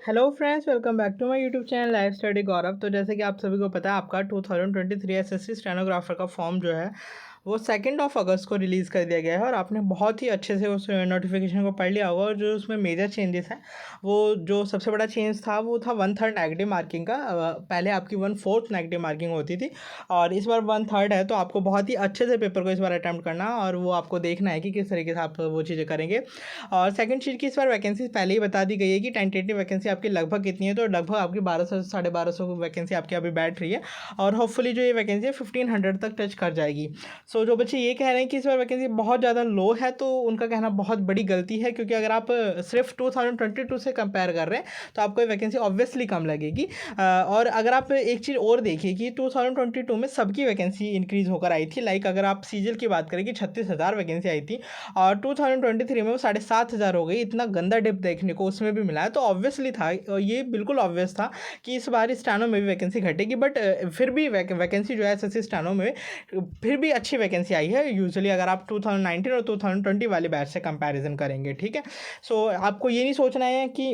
Hello friends, welcome back to my YouTube channel life study Gaurav. तो जैसे कि आप सभी को पता है, आपका 2023 एसएससी स्टेनोग्राफर का फॉर्म जो है वो 2 अगस्त को रिलीज़ कर दिया गया है। और आपने बहुत ही अच्छे से उस नोटिफिकेशन को पढ़ लिया होगा। और जो उसमें मेजर चेंजेस हैं, वो जो सबसे बड़ा चेंज था वो था 1/3 नेगेटिव मार्किंग का। पहले आपकी 1/4 नेगेटिव मार्किंग होती थी और इस बार 1/3 है। तो आपको बहुत ही अच्छे से पेपर को इस बार अटैम्प्ट करना और वो आपको देखना है कि किस तरीके से आप वो चीज़ें करेंगे। और सेकंड चीज़ की इस बार वैकेंसी पहले ही बता दी गई है कि टेंटेटिव वैकेंसी आपकी लगभग कितनी है। तो लगभग आपकी 1200 से 1250 वैकेंसी आपकी अभी बैठ रही है और होपफुली जो ये वैकेंसी है 1500 तक टच कर जाएगी। सो जो बच्चे ये कह रहे हैं कि इस बार वैकेंसी बहुत ज़्यादा लो है, तो उनका कहना बहुत बड़ी गलती है। क्योंकि अगर आप सिर्फ 2022 से कंपेयर कर रहे हैं तो आपको वैकेंसी ऑब्वियसली कम लगेगी। और अगर आप एक चीज़ और देखिए कि 2022 में सबकी वैकेंसी इंक्रीज़ होकर आई थी। लाइक अगर आप सीजीएल की बात करें कि 36,000 वैकेंसी आई थी और 2023 में वो 7,500 हो गई। इतना गंदा डिप देखने को उसमें भी मिला है। तो ऑब्वियसली था, ये बिल्कुल ऑब्वियस था कि इस बार स्टेनो में भी वैकेंसी घटेगी। बट फिर भी वैकेंसी जो है एसएससी स्टेनो में फिर भी अच्छी वैकेंसी आई है यूजुअली, अगर आप 2019 और 2020 वाले बैच से कंपैरिजन करेंगे। ठीक है, सो आपको ये नहीं सोचना है कि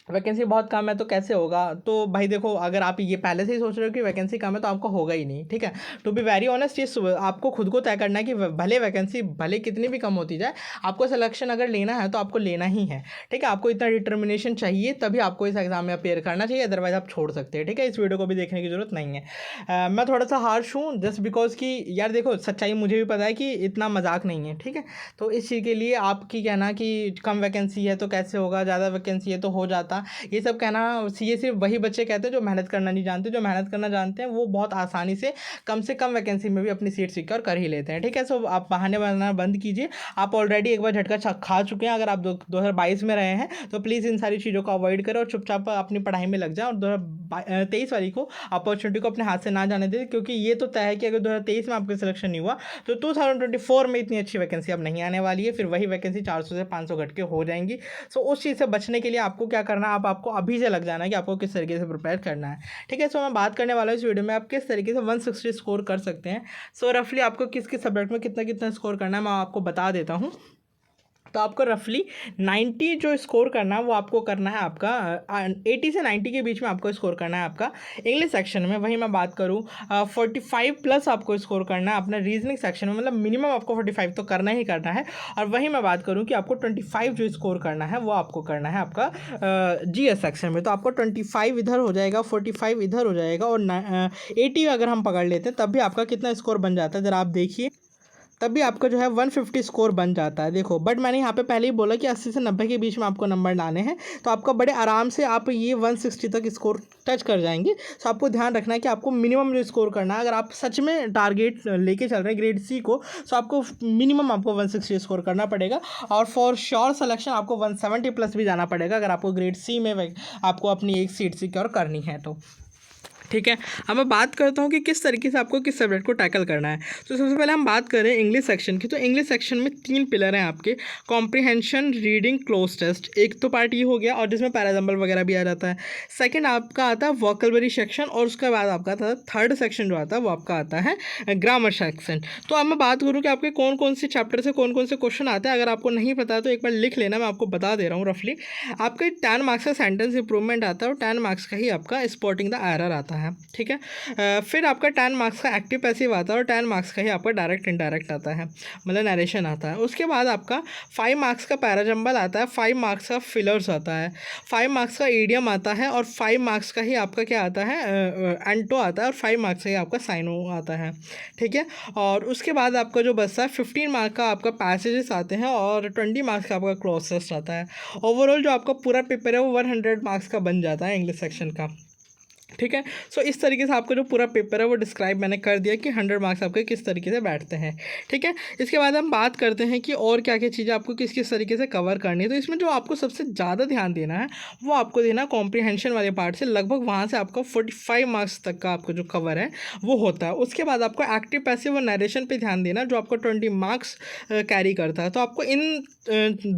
वैकेंसी बहुत कम है तो कैसे होगा। तो भाई देखो, अगर आप ये पहले से ही सोच रहे हो कि वैकेंसी कम है तो आपको होगा ही नहीं। ठीक है, टू बी वेरी ऑनेस्ट, ये आपको खुद को तय करना है कि भले वैकेंसी भले कितनी भी कम होती जाए, आपको सिलेक्शन अगर लेना है तो आपको लेना ही है। ठीक है, आपको इतना डिटर्मिनेशन चाहिए तभी आपको इस एग्जाम में अपेयर करना चाहिए, अदरवाइज आप छोड़ सकते हैं। ठीक है, इस वीडियो को भी देखने की जरूरत नहीं है। मैं थोड़ा सा हार्श हूँ जस्ट बिकॉज कि यार देखो, सच्चाई मुझे भी पता है कि इतना मजाक नहीं है। ठीक है, तो इस चीज़ के लिए आपकी कहना कि कम वैकेंसी है तो कैसे होगा, ज़्यादा वैकेंसी है तो हो जाता, ये सब कहना ये सिर्फ वही बच्चे कहते हैं जो मेहनत करना नहीं जानते। जो मेहनत करना जानते हैं वो बहुत आसानी से कम वैकेंसी में भी अपनी सीट सिक्योर कर ही लेते हैं। ठीक है, सो आप बहाने बनाना बंद कीजिए। आप ऑलरेडी एक बार झटका खा चुके हैं। अगर आप 2022 में रहे हैं तो प्लीज़ इन सारी चीज़ों को अवॉइड करें और चुपचाप अपनी पढ़ाई में लग जाए और 2023 वाली को अपॉर्चुनिटी को अपने हाथ से ना जाने दें। क्योंकि ये तो तय है कि अगर 2023 में आपका सिलेक्शन नहीं हुआ तो 2024 में इतनी अच्छी वैकेंसी अब नहीं आने वाली है। फिर वही वैकेंसी 400 से 500 घट के हो जाएंगी। सो उस चीज़ से बचने के लिए आपको क्या करना है, आपको अभी से लग जाना है कि आपको किस तरीके से प्रिपेयर करना है। ठीक है, सो मैं बात करने वाला हूँ इस वीडियो में आप किस तरीके से 160 स्कोर कर सकते हैं। सो रफली आपको किस किस सब्जेक्ट में कितना कितना स्कोर करना है मैं आपको बता देता हूँ। तो आपको रफली 90 जो स्कोर करना है वो आपको करना है आपका 80 से 90 के बीच में आपको स्कोर करना है आपका इंग्लिश सेक्शन में। वहीं मैं बात करूँ 45 प्लस आपको स्कोर करना है अपना रीजनिंग सेक्शन में, मतलब मिनिमम आपको 45 तो करना ही करना है। और वहीं मैं बात करूँ कि आपको 25 जो स्कोर करना है वो आपको करना है आपका जीएस सेक्शन में। तो आपको 25 इधर हो जाएगा, 45 इधर हो जाएगा और 80 अगर हम पकड़ लेते हैं तब भी आपका कितना स्कोर बन जाता है, ज़रा आप देखिए। तब भी आपका जो है 150 स्कोर बन जाता है। देखो, बट मैंने यहाँ पे पहले ही बोला कि 80 से 90 के बीच में आपको नंबर लाने हैं। तो आपका बड़े आराम से आप ये 160 तक स्कोर टच कर जाएंगे। तो आपको ध्यान रखना है कि आपको मिनिमम जो स्कोर करना है, अगर आप सच में टारगेट लेके चल रहे हैं ग्रेड सी को, तो आपको मिनिमम आपको 160 स्कोर करना पड़ेगा। और फॉर श्योर सिलेक्शन आपको 170 प्लस भी जाना पड़ेगा अगर आपको ग्रेड सी में आपको अपनी एक सीट सिक्योर करनी है तो। ठीक है, अब मैं बात करता हूँ कि किस तरीके से आपको किस सब्जेक्ट को टैकल करना है। तो सबसे पहले हम बात करें इंग्लिश सेक्शन की। तो इंग्लिश सेक्शन में 3 पिलर हैं आपके, कॉम्प्रिहेंशन, रीडिंग, क्लोज टेस्ट। एक तो पार्ट ये हो गया और जिसमें पैराजम्बल वगैरह भी आ जाता है। सेकंड आपका आता है वोकैबुलरी सेक्शन और उसके बाद आपका आता है थर्ड सेक्शन जो आता है वो आपका आता है ग्रामर सेक्शन। तो अब मैं बात करूँ कि आपके कौन कौन से चैप्टर से कौन कौन से क्वेश्चन आते हैं। अगर आपको नहीं पता है तो एक बार लिख लेना, मैं आपको बता दे रहा हूँ रफली। आपके 10 मार्क्स का सेंटेंस इंप्रूवमेंट आता है और 10 मार्क्स का ही आपका स्पॉटिंग द एरर आता है। ठीक है, फिर आपका 10 मार्क्स का एक्टिव पैसिव आता है और 10 मार्क्स का ही आपका डायरेक्ट इनडायरेक्ट आता है, मतलब नरेशन आता है। उसके बाद आपका 5 मार्क्स का पैराजम्बल आता है, 5 मार्क्स का फिलर्स आता है, 5 मार्क्स का ईडियम आता है और 5 मार्क्स का ही आपका क्या आता है एंटो आता है और 5 मार्क्स का ही आपका साइनो आता है। ठीक है, और उसके बाद आपका जो बचता है 15 मार्क्स का आपका पैसेजेस आते हैं और 20 मार्क्स का आपका क्लॉज टेस्ट आता है। ओवरऑल जो आपका पूरा पेपर है वो 100 मार्क्स का बन जाता है इंग्लिश सेक्शन का। ठीक है, सो इस तरीके से आपका जो पूरा पेपर है वो डिस्क्राइब मैंने कर दिया कि 100 मार्क्स आपके किस तरीके से बैठते हैं। ठीक है, इसके बाद हम बात करते हैं कि और क्या क्या चीज़ें आपको किस किस तरीके से कवर करनी है। तो इसमें जो आपको सबसे ज़्यादा ध्यान देना है वो आपको देना कॉम्प्रिहेंशन वाले पार्ट से, लगभग वहाँ से आपका 45 मार्क्स तक का आपको जो कवर है वो होता है। उसके बाद आपको एक्टिव पैसिव और नरेशन पर ध्यान देना जो आपको 20 मार्क्स कैरी करता है। तो आपको इन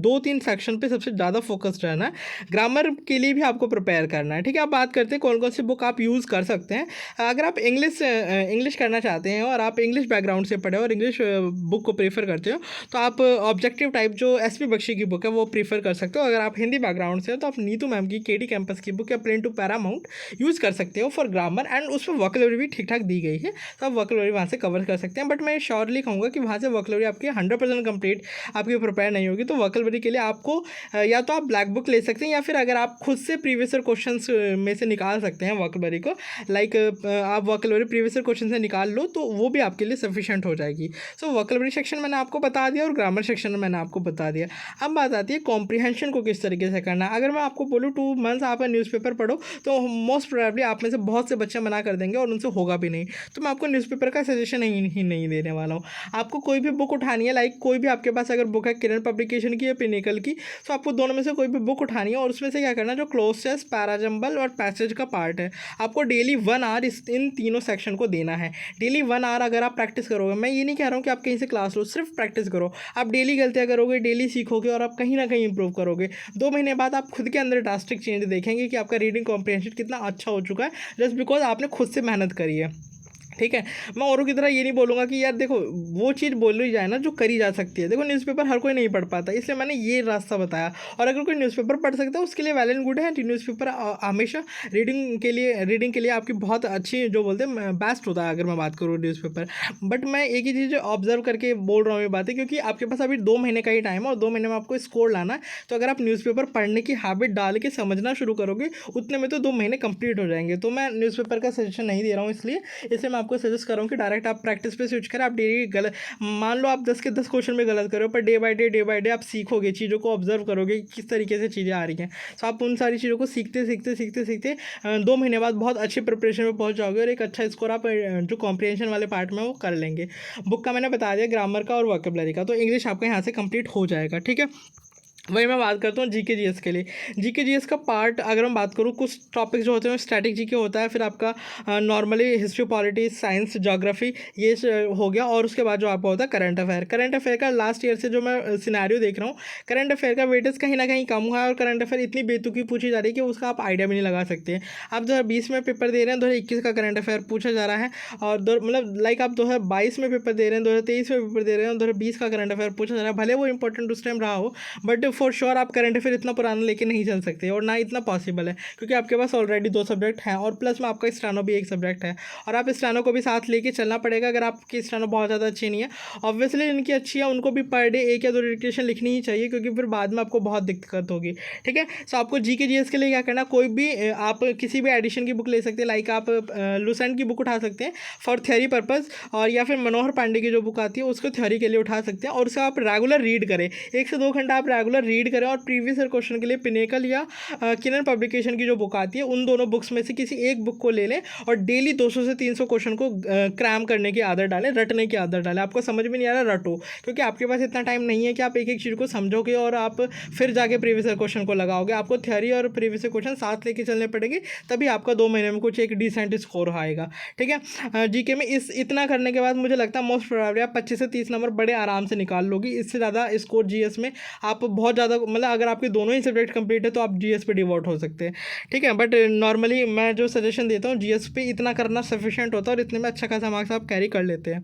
2-3 सेक्शन पर सबसे ज़्यादा फोकस्ड रहना है। ग्रामर के लिए भी आपको प्रिपेयर करना है। ठीक है, अब बात करते हैं कौन कौन सी बुक का आप यूज़ कर सकते हैं। अगर आप इंग्लिश करना चाहते हैं और आप इंग्लिश बैकग्राउंड से पढ़े और इंग्लिश बुक को प्रेफर करते हो तो आप ऑब्जेक्टिव टाइप जो एसपी बख्शी की बुक है वो प्रेफर कर सकते हो। अगर आप हिंदी बैकग्राउंड से हो तो आप नीतू मैम की केडी कैंपस की बुक या प्लेन टू पैरामाउंट यूज़ कर सकते हो फॉर ग्रामर, एंड उस पर वोकैबुलरी भी ठीक ठाक दी गई है, तो आप वोकैबुलरी वहाँ से कवर कर सकते हैं। बट मैं श्योरली कहूँगा कि वहाँ से वोकैबुलरी आपकी 100% कंप्लीट आपकी प्रिपेयर नहीं होगी। तो वोकैबुलरी के लिए आपको या तो आप ब्लैक बुक ले सकते हैं या फिर अगर आप खुद से प्रीवियस क्वेश्चंस में से निकाल सकते हैं वोकैबुलरी को, लाइक आप वोकैबुलरी प्रीवियस क्वेश्चन से निकाल लो तो वो भी आपके लिए सफिशिएंट हो जाएगी। सो वोकैबुलरी सेक्शन मैंने आपको बता दिया और ग्रामर सेक्शन में मैंने आपको बता दिया। अब बात आती है कॉम्प्रिहेंशन को किस तरीके से करना है। अगर मैं आपको बोलूँ 2 मंथ्स आप न्यूज़पेपर पढ़ो तो मोस्ट प्रोबेबली आप में से बहुत से बच्चे मना कर देंगे और उनसे होगा भी नहीं। तो मैं आपको न्यूज़पेपर का सजेशन नहीं देने वाला हूँ। आपको कोई भी बुक उठानी है, लाइक कोई भी आपके पास अगर बुक है किरण पब्लिकेशन की या पिनेकल की, तो आपको दोनों में से कोई भी बुक उठानी है और उसमें से क्या करना है, जो क्लोज टेस्ट, पैराजम्बल और पैसेज का पार्ट है, आपको डेली 1 आवर इन तीनों सेक्शन को देना है। डेली 1 आवर अगर आप प्रैक्टिस करोगे, मैं ये नहीं कह रहा हूँ कि आप कहीं से क्लास लो, सिर्फ प्रैक्टिस करो। आप डेली गलतियाँ करोगे, डेली सीखोगे और आप कहीं ना कहीं इंप्रूव करोगे। 2 महीने बाद आप खुद के अंदर ड्रास्टिक चेंज देखेंगे कि आपका रीडिंग कॉम्प्रिहेंशन कितना अच्छा हो चुका है, जस्ट बिकॉज आपने खुद से मेहनत करी है। ठीक है, मैं औरों की तरह ये नहीं बोलूँगा कि यार देखो वो चीज़ बोली जाए ना जो करी जा सकती है। देखो न्यूज़पेपर हर कोई नहीं पढ़ पाता, इसलिए मैंने ये रास्ता बताया। और अगर कोई न्यूज़पेपर पढ़ सकता है उसके लिए वेल एंड गुड है। न्यूज़पेपर हमेशा रीडिंग के लिए आपकी बहुत अच्छी जो बोलते हैं बेस्ट होता है अगर मैं बात करूँ न्यूज़पेपर। बट मैं एक ही चीज़ ऑब्जर्व करके बोल रहा हूँ ये बातें, क्योंकि आपके पास अभी 2 महीने का ही टाइम है और 2 महीने में आपको स्कोर लाना है। तो अगर आप न्यूज़पेपर पढ़ने की हैबिट डाल के समझना शुरू करोगे उतने में तो 2 महीने कंप्लीट हो जाएंगे। तो मैं न्यूज़पेपर का सजेशन नहीं दे रहा हूँ, इसलिए मैं आपको सजेस्ट कर रहा हूँ कि डायरेक्ट आप प्रैक्टिस पे स्विच करें। आप डेली गलत, मान लो आप 10 के 10 क्वेश्चन में गलत करो, पर डे बाय डे आप सीखोगे, चीज़ों को ऑब्जर्व करोगे किस तरीके से चीज़ें आ रही हैं। तो आप उन सारी चीज़ों को सीखते 2 महीने बाद बहुत अच्छी प्रिपरेशन में पहुंच जाओगे और एक अच्छा स्कोर आप जो कॉम्प्रिहेंशन वाले पार्ट में वो कर लेंगे। बुक का मैंने बता दिया, ग्रामर का और वोकैबुलरी का, तो इंग्लिश आपका यहाँ से कंप्लीट हो जाएगा। ठीक है, वही मैं बात करता हूँ जीके जीएस के लिए। जीके जीएस का पार्ट अगर मैं बात करूँ, कुछ टॉपिक्स जो होते हैं स्टैटिक जीके होता है, फिर आपका normally history, polity, science, geography ये हो गया, और उसके बाद जो आपका होता है करंट अफेयर का लास्ट ईयर से जो मैं सिनेरियो देख रहा हूँ, करंट अफेयर का वेटेज कहीं ना कहीं कम हुआ है और करंट अफेयर इतनी बेतुकी पूछी जा रही है कि उसका आप आइडिया भी नहीं लगा सकते। आप 2020 में पेपर दे रहे हैं, 2021 का करंट अफेयर पूछा जा रहा है, और मतलब लाइक आप 2022 में पेपर दे रहे हैं, 2023 में पेपर दे रहे हैं, 2020 का करंट अफेयर पूछा जा रहा है। भले वो इंपॉर्टेंट उस टाइम रहा हो, बट फॉर श्योर आप करंट अफेयर इतना पुराना लेके नहीं चल सकते और ना इतना पॉसिबल है, क्योंकि आपके पास ऑलरेडी 2 सब्जेक्ट हैं और प्लस में आपका स्टेनो भी एक सब्जेक्ट है, और आप स्टेनो को भी साथ लेके चलना पड़ेगा। अगर आपकी स्टेनो बहुत ज़्यादा अच्छी नहीं है, ऑब्वियसली जिनकी अच्छी है उनको भी पर डे 1 या 2 डिक्टेशन लिखनी ही चाहिए, क्योंकि फिर बाद में आपको बहुत दिक्कत होगी। ठीक है, सो आपको जीके जीएस के लिए क्या करना, कोई भी आप किसी भी एडिशन की बुक ले सकते हैं, लाइक आप लुसेंट की बुक उठा सकते हैं फॉर थ्योरी पर्पज़, और या फिर मनोहर पांडे की जो बुक आती है उसको थ्योरी के लिए उठा सकते हैं, और उसका आप रेगुलर रीड करें, 1 से 2 घंटा आप रेगुलर रीड करें। और प्रीवियस ईयर क्वेश्चन के लिए पिनेकल या किरण पब्लिकेशन की जो बुक आती है उन दोनों बुक्स में से किसी एक बुक को ले लें और डेली 200 से 300 क्वेश्चन को क्रैम करने की आदत डालें, रटने की आदत डालें। आपको समझ में नहीं आ रहा, रटो, क्योंकि आपके पास इतना टाइम नहीं है कि आप एक एक चीज़ को समझोगे और आप फिर जाके प्रीवियस ईयर क्वेश्चन को लगाओगे। आपको थ्योरी और प्रीवियस ईयर क्वेश्चन साथ लेके चलने पड़ेंगे, तभी आपका 2 महीने में कुछ एक डिसेंट स्कोर आएगा। ठीक है, जीके में इतना करने के बाद मुझे लगता है मोस्ट प्रोबेबली आप 25 से 30 नंबर बड़े आराम से निकाल लोगी। इससे ज़्यादा स्कोर जीएस में आप बहुत ज़्यादा, मतलब अगर आपके दोनों ही सब्जेक्ट कंप्लीट है तो आप जीएस पे डिवोट हो सकते हैं। ठीक है, बट नॉर्मली मैं जो सजेशन देता हूँ जीएस पे इतना करना सफिशिएंट होता है और इतने में अच्छा खासा मार्क्स आप कैरी कर लेते हैं।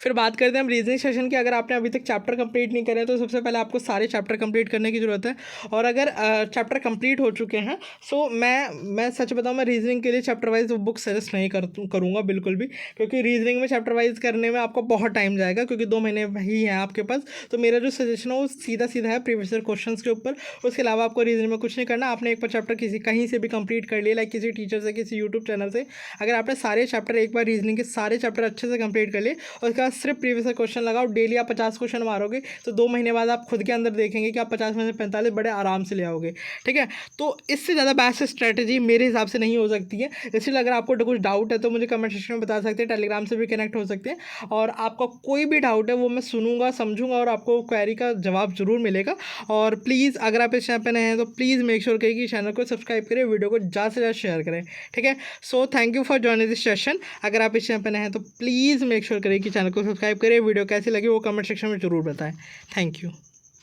फिर बात करते हैं हम रीजनिंग सेशन की। अगर आपने अभी तक चैप्टर कंप्लीट नहीं करे तो सबसे पहले आपको सारे चैप्टर कंप्लीट करने की ज़रूरत है, और अगर चैप्टर कंप्लीट हो चुके हैं सो मैं सच बताऊं, मैं रीजनिंग के लिए चैप्टर वाइज बुक सजेस्ट नहीं करूँगा बिल्कुल भी, क्योंकि रीजनिंग में चैप्टर वाइज करने में आपको बहुत टाइम जाएगा, क्योंकि 2 महीने ही हैं आपके पास। तो मेरा जो सजेशन है वो सीधा है प्रीवियस ईयर क्वेश्चन के ऊपर। उसके अलावा आपको रीजनिंग में कुछ नहीं करना। आपने एक बार चैप्टर कहीं से भी कंप्लीट कर लिया, लाइक किसी टीचर से, किसी यूट्यूब चैनल से, अगर आपने सारे चैप्टर एक बार रीजनिंग के सारे चैप्टर अच्छे से कंप्लीट कर लिए और उसके बाद सिर्फ प्रीवियस ईयर क्वेश्चन लगाओ, डेली आप 50 क्वेश्चन मारोगे तो 2 महीने बाद आप खुद के अंदर देखेंगे कि आप 50 में से 45 बड़े आराम से ले आओगे। ठीक है, तो इससे ज़्यादा बेस्ट स्ट्रैटेजी मेरे हिसाब से नहीं हो सकती है। इसलिए अगर आपको कुछ डाउट है तो मुझे कमेंट सेक्शन में बता सकते हैं, टेलीग्राम से भी कनेक्ट हो सकते हैं, और आपका कोई भी डाउट है वो मैं सुनूंगा, समझूंगा और आपको क्वेरी का जवाब जरूर मिलेगा। और प्लीज़ अगर आप इस चैनल पर नए हैं तो प्लीज़ मेक श्योर करें कि चैनल को सब्सक्राइब करें, वीडियो को ज़्यादा से ज़्यादा शेयर करें। ठीक है, so thank you for joining this session. अगर आप इस चैनल पर नए हैं तो प्लीज़ मेक श्योर करें कि चैनल को सब्सक्राइब करें। वीडियो कैसी लगी वो कमेंट सेक्शन में जरूर बताएं। Thank you.